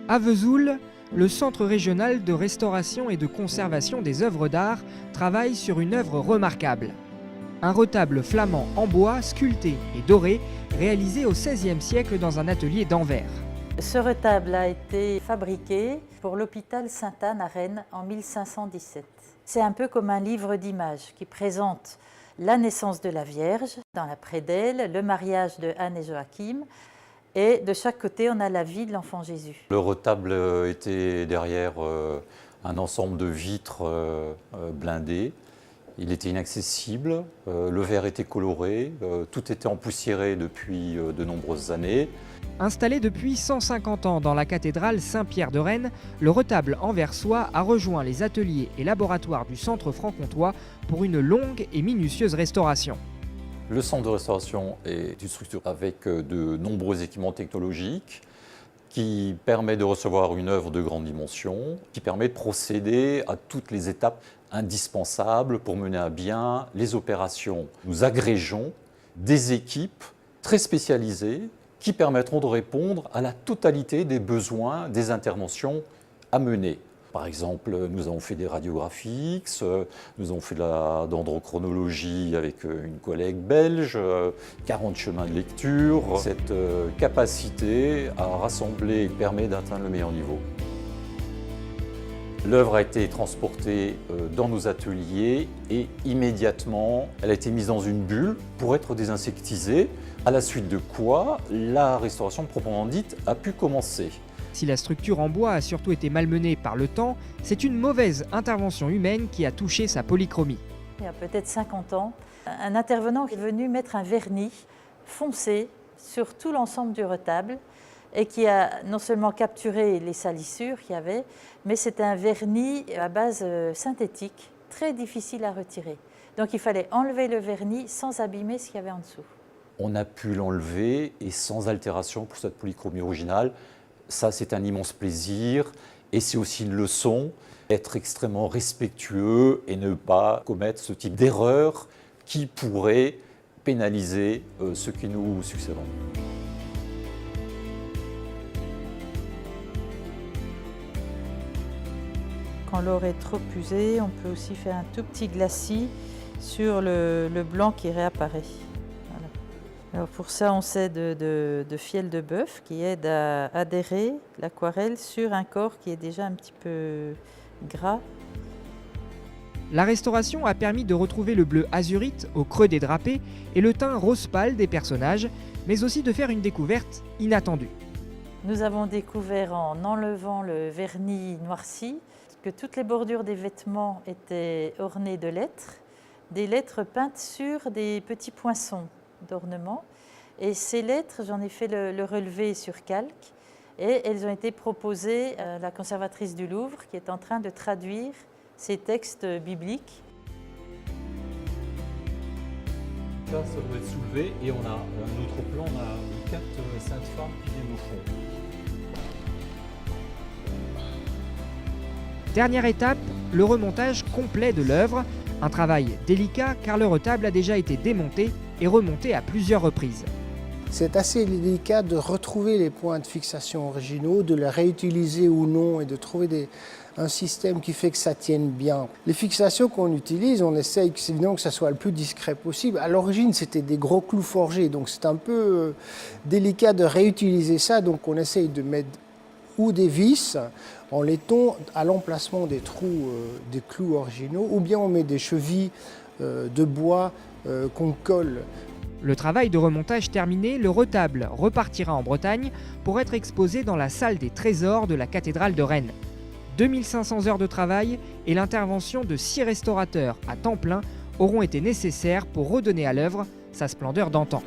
À Vesoul, le Centre régional de restauration et de conservation des œuvres d'art travaille sur une œuvre remarquable. Un retable flamand en bois, sculpté et doré, réalisé au XVIe siècle dans un atelier d'Anvers. Ce retable a été fabriqué pour l'hôpital Sainte-Anne à Rennes en 1517. C'est un peu comme un livre d'images qui présente la naissance de la Vierge dans la prédelle, le mariage de Anne et Joachim, et de chaque côté, on a la vie de l'enfant Jésus. Le retable était derrière un ensemble de vitres blindées. Il était inaccessible, le verre était coloré, tout était empoussiéré depuis de nombreuses années. Installé depuis 150 ans dans la cathédrale Saint-Pierre de Rennes, le retable anversois a rejoint les ateliers et laboratoires du centre franc-comtois pour une longue et minutieuse restauration. Le centre de restauration est une structure avec de nombreux équipements technologiques qui permet de recevoir une œuvre de grande dimension, qui permet de procéder à toutes les étapes indispensables pour mener à bien les opérations. Nous agrégeons des équipes très spécialisées qui permettront de répondre à la totalité des besoins des interventions à mener. Par exemple, nous avons fait des radiographies X, nous avons fait de la dendrochronologie avec une collègue belge, 40 chemins de lecture. Cette capacité à rassembler permet d'atteindre le meilleur niveau. L'œuvre a été transportée dans nos ateliers et immédiatement, elle a été mise dans une bulle pour être désinsectisée, à la suite de quoi la restauration proprement dite a pu commencer. Si la structure en bois a surtout été malmenée par le temps, c'est une mauvaise intervention humaine qui a touché sa polychromie. Il y a peut-être 50 ans, un intervenant est venu mettre un vernis foncé sur tout l'ensemble du retable et qui a non seulement capturé les salissures qu'il y avait, mais c'était un vernis à base synthétique, très difficile à retirer. Donc il fallait enlever le vernis sans abîmer ce qu'il y avait en dessous. On a pu l'enlever et sans altération pour cette polychromie originale. Ça, c'est un immense plaisir et c'est aussi une leçon, être extrêmement respectueux et ne pas commettre ce type d'erreur qui pourrait pénaliser ceux qui nous succéderont. Quand l'or est trop usé, on peut aussi faire un tout petit glacis sur le blanc qui réapparaît. Voilà. Alors pour ça, on s'aide de fiel de bœuf qui aide à adhérer l'aquarelle sur un corps qui est déjà un petit peu gras. La restauration a permis de retrouver le bleu azurite au creux des drapés et le teint rose pâle des personnages, mais aussi de faire une découverte inattendue. Nous avons découvert en enlevant le vernis noirci que toutes les bordures des vêtements étaient ornées de lettres, des lettres peintes sur des petits poinçons d'ornement. Et ces lettres, j'en ai fait le relevé sur calque et elles ont été proposées à la conservatrice du Louvre qui est en train de traduire ces textes bibliques. Ça doit être soulevé et on a un autre plan, on a 4 saintes femmes qui viennent au fond. Dernière étape, le remontage complet de l'œuvre. Un travail délicat car le retable a déjà été démonté et remonté à plusieurs reprises. C'est assez délicat de retrouver les points de fixation originaux, de les réutiliser ou non et de trouver un système qui fait que ça tienne bien. Les fixations qu'on utilise, on essaye évidemment que ça soit le plus discret possible. À l'origine, c'était des gros clous forgés, donc c'est un peu délicat de réutiliser ça. Donc on essaye de mettre ou des vis en laiton à l'emplacement des trous des clous originaux, ou bien on met des chevilles de bois qu'on colle. Le travail de remontage terminé, le retable repartira en Bretagne pour être exposé dans la salle des trésors de la cathédrale de Rennes. 2500 heures de travail et l'intervention de 6 restaurateurs à temps plein auront été nécessaires pour redonner à l'œuvre sa splendeur d'antan.